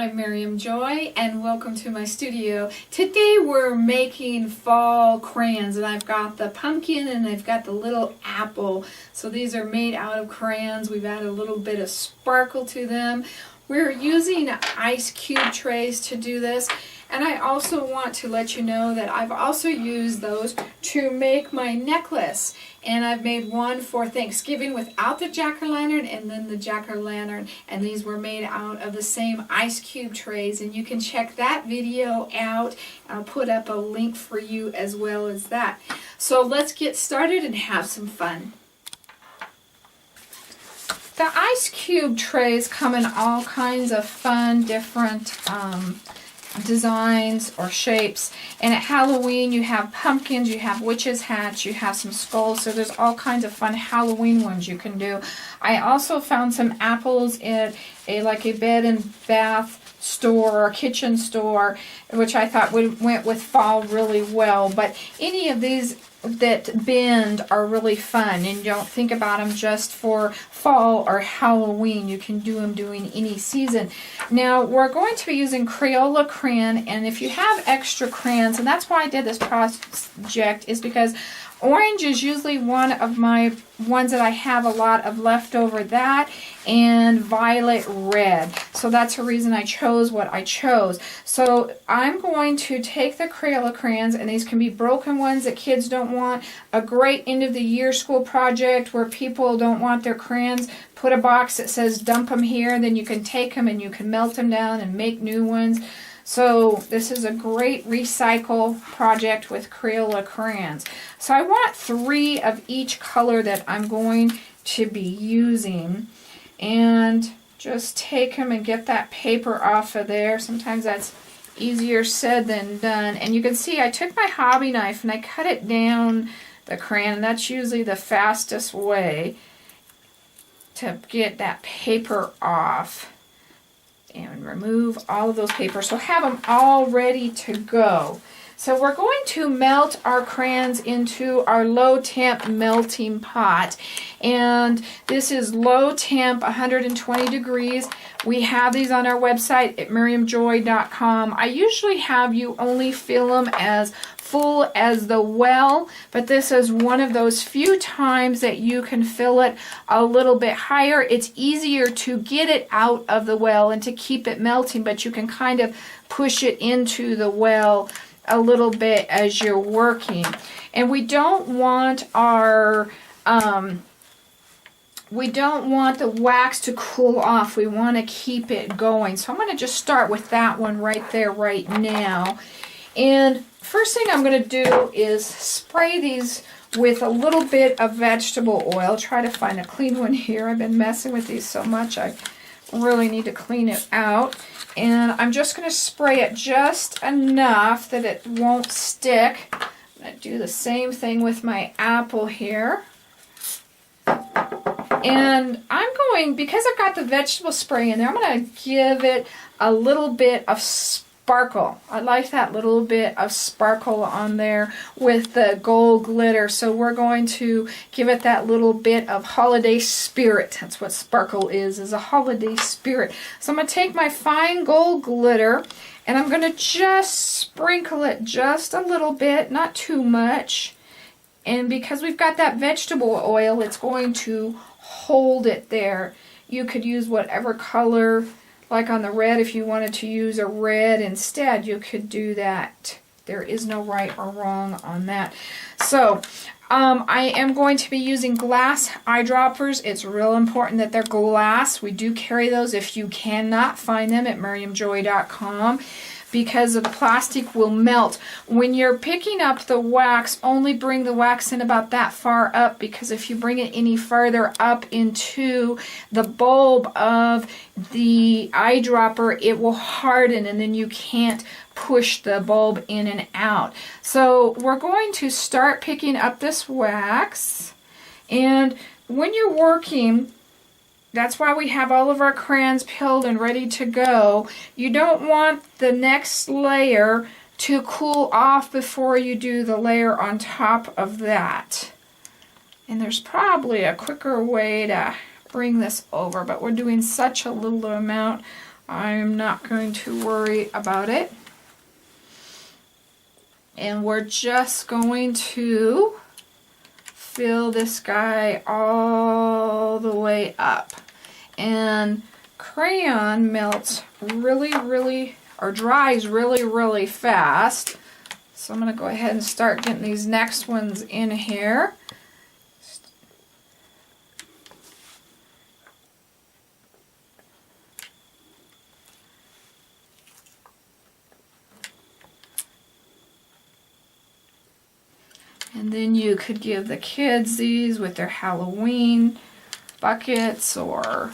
I'm Miriam Joy and welcome to my studio. Today we're making fall crayons and I've got the pumpkin and I've got the little apple. So these are made out of crayons. We've added a little bit of sparkle to them. We're using ice cube trays to do this. And I also want to let you know that I've also used those to make my necklace. And I've made one for Thanksgiving without the jack-o'-lantern and then the jack-o'-lantern. And these were made out of the same ice cube trays. And you can check that video out. I'll put up a link for you as well as that. So let's get started and have some fun. The ice cube trays come in all kinds of fun, different designs or shapes. And at Halloween you have pumpkins, you have witches' hats, you have some skulls, so there's all kinds of fun Halloween ones you can do. I also found some apples at like a bed and bath store or kitchen store, which I thought went with fall really well. But any of these that bend are really fun, and you don't think about them just for fall or Halloween. You can do them during any season. Now we're going to be using Crayola crayon, and if you have extra crayons, and that's why I did this project, is because orange is usually one of my ones that I have a lot of leftover, that and violet red. So that's the reason I chose what I chose. So I'm going to take the Crayola crayons, and these can be broken ones that kids don't want. A great end of the year school project where people don't want their crayons, put a box that says dump them here, and then you can take them and you can melt them down and make new ones. So this is a great recycle project with Crayola crayons. So I want 3 of each color that I'm going to be using. And just take them and get that paper off of there. Sometimes that's easier said than done. And you can see I took my hobby knife and I cut it down the crayon. And that's usually the fastest way to get that paper off. And remove all of those papers. So have them all ready to go. So we're going to melt our crayons into our low temp melting pot. And this is low temp, 120 degrees. We have these on our website at miriamjoy.com. I usually have you only fill them as full as the well, but this is one of those few times that you can fill it a little bit higher. It's easier to get it out of the well and to keep it melting, but you can kind of push it into the well a little bit as you're working. And we don't want our we don't want the wax to cool off. We want to keep it going. So I'm going to just start with that one right there right now. And first thing I'm going to do is spray these with a little bit of vegetable oil. Try to find a clean one here. I've been messing with these so much I really need to clean it out. And I'm just going to spray it just enough that it won't stick. I'm going to do the same thing with my apple here. And I'm going, because I've got the vegetable spray in there, I'm going to give it a little bit of sparkle. I like that little bit of sparkle on there with the gold glitter. So we're going to give it that little bit of holiday spirit. That's what sparkle is a holiday spirit. So I'm going to take my fine gold glitter and I'm going to just sprinkle it just a little bit, not too much. And because we've got that vegetable oil, it's going to hold it there. You could use whatever color, like on the red, if you wanted to use a red instead, you could do that. There is no right or wrong on that. So I am going to be using glass eyedroppers. It's real important that they're glass. We do carry those if you cannot find them at miriamjoy.com. because the plastic will melt. When you're picking up the wax, only bring the wax in about that far up, because if you bring it any further up into the bulb of the eyedropper, it will harden and then you can't push the bulb in and out. So we're going to start picking up this wax, and when you're working, that's why we have all of our crayons peeled and ready to go. You don't want the next layer to cool off before you do the layer on top of that. And there's probably a quicker way to bring this over, but we're doing such a little amount I'm not going to worry about it. And we're just going to fill this guy all the way up. And crayon melts really, or dries really fast. So I'm going to go ahead and start getting these next ones in here. And then you could give the kids these with their Halloween buckets or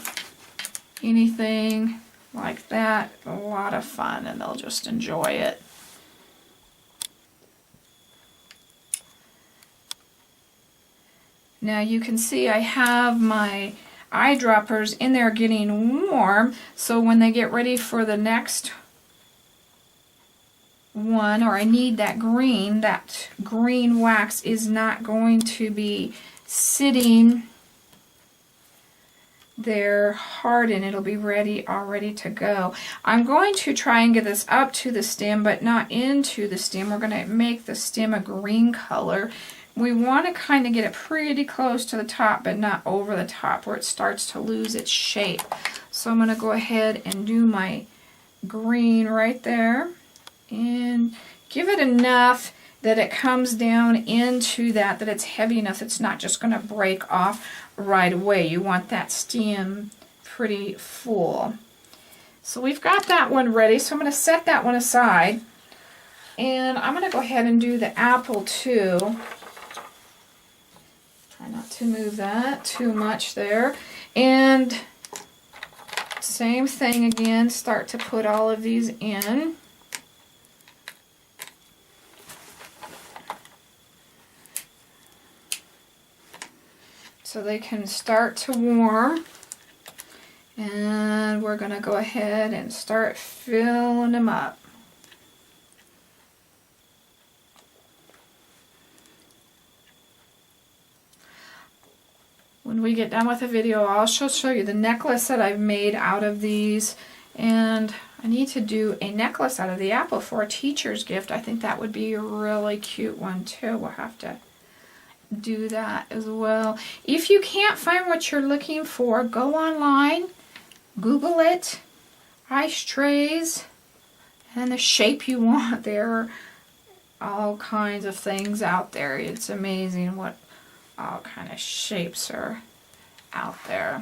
anything like that. A lot of fun, and they'll just enjoy it. Now you can see I have my eyedroppers in there getting warm, so when they get ready for the next one, or I need that green wax is not going to be sitting there hardened. It'll be all ready to go. I'm going to try and get this up to the stem, but not into the stem. We're going to make the stem a green color. We want to kind of get it pretty close to the top, but not over the top where it starts to lose its shape. So I'm going to go ahead and do my green right there and give it enough that it comes down into that it's heavy enough it's not just going to break off right away. You want that stem pretty full. So we've got that one ready, so I'm going to set that one aside. And I'm going to go ahead and do the apple too. Try not to move that too much there. And same thing again, start to put all of these in. So they can start to warm. And we're going to go ahead and start filling them up. When we get done with the video, I'll show you the necklace that I've made out of these. And I need to do a necklace out of the apple for a teacher's gift. I think that would be a really cute one too. We'll have to do that as well. If you can't find what you're looking for, go online, Google it, ice trays, and the shape you want. There are all kinds of things out there. It's amazing what all kind of shapes are out there.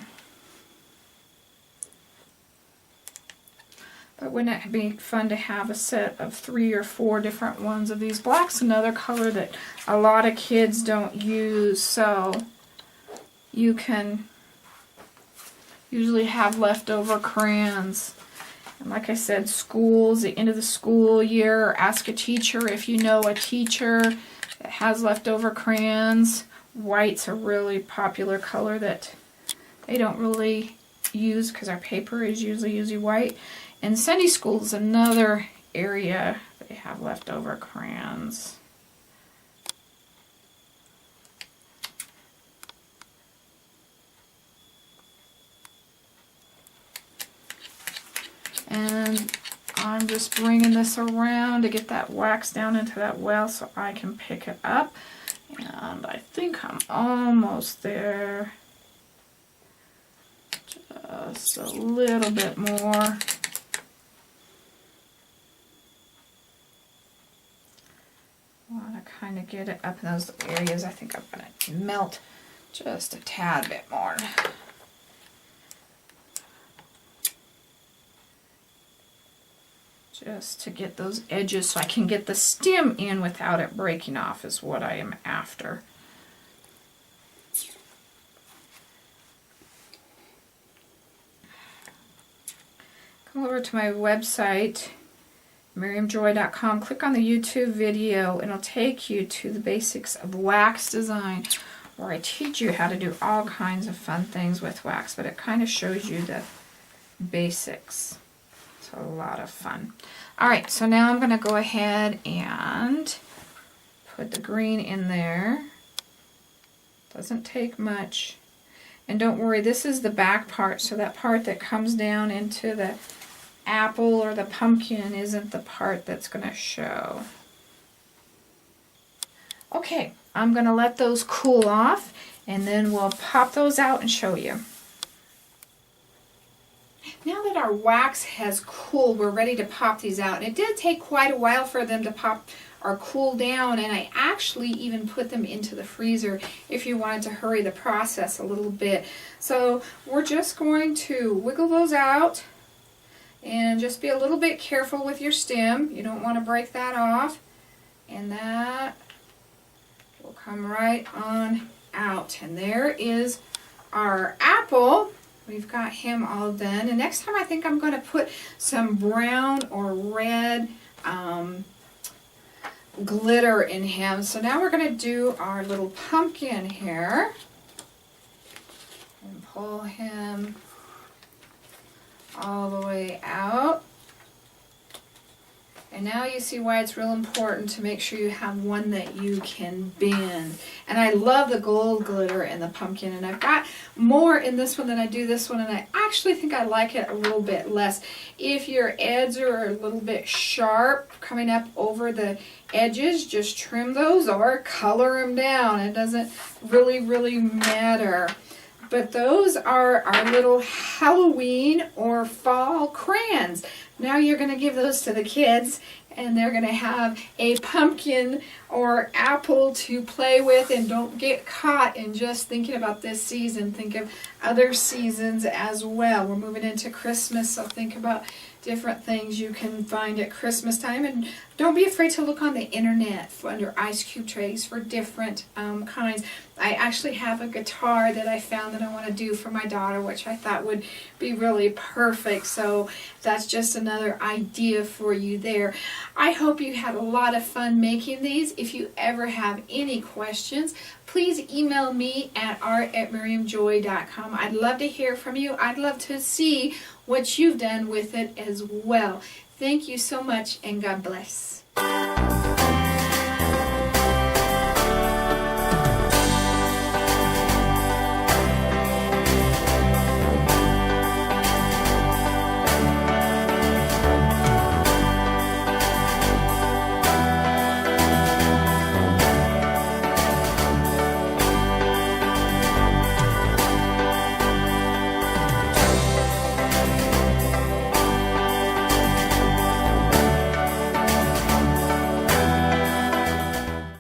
But wouldn't it be fun to have a set of 3 or 4 different ones of these? Black's another color that a lot of kids don't use, so you can usually have leftover crayons. And like I said, schools, the end of the school year, ask a teacher if you know a teacher that has leftover crayons. White's a really popular color that they don't really use because our paper is usually white. And Sunday school is another area they have leftover crayons. And I'm just bringing this around to get that wax down into that well so I can pick it up. And I think I'm almost there. Just a little bit more. I want to kind of get it up in those areas. I think I'm going to melt just a tad bit more. Just to get those edges so I can get the stem in without it breaking off is what I am after. Come over to my website, miriamjoy.com, click on the YouTube video, and it'll take you to the basics of wax design, where I teach you how to do all kinds of fun things with wax, but it kind of shows you the basics. It's a lot of fun. Alright, so now I'm going to go ahead and put the green in there. Doesn't take much. And don't worry, this is the back part, so that part that comes down into the apple or the pumpkin isn't the part that's going to show. Okay, I'm going to let those cool off, and then we'll pop those out and show you. Now that our wax has cooled, we're ready to pop these out. And it did take quite a while for them to pop or cool down, and I actually even put them into the freezer if you wanted to hurry the process a little bit. So we're just going to wiggle those out and just be a little bit careful with your stem. You don't want to break that off, and that will come right on out. And there is our apple. We've got him all done, and next time I think I'm going to put some brown or red glitter in him. So now we're going to do our little pumpkin here and pull him all the way out. And now you see why it's real important to make sure you have one that you can bend. And I love the gold glitter in the pumpkin, and I've got more in this one than I do this one, and I actually think I like it a little bit less. If your edges are a little bit sharp coming up over the edges, just trim those or color them down. It doesn't really matter. But those are our little Halloween or fall crayons. Now you're going to give those to the kids, and they're going to have a pumpkin or apple to play with, and don't get caught in just thinking about this season. Think of other seasons as well. We're moving into Christmas, so think about different things you can find at Christmas time, and don't be afraid to look on the internet under ice cube trays for different kinds. I actually have a guitar that I found that I want to do for my daughter, which I thought would be really perfect, so that's just another idea for you there. I hope you had a lot of fun making these. If you ever have any questions, please email me at art@miriamjoy.com. I'd love to hear from you. I'd love to see what you've done with it as well. Thank you so much, and God bless.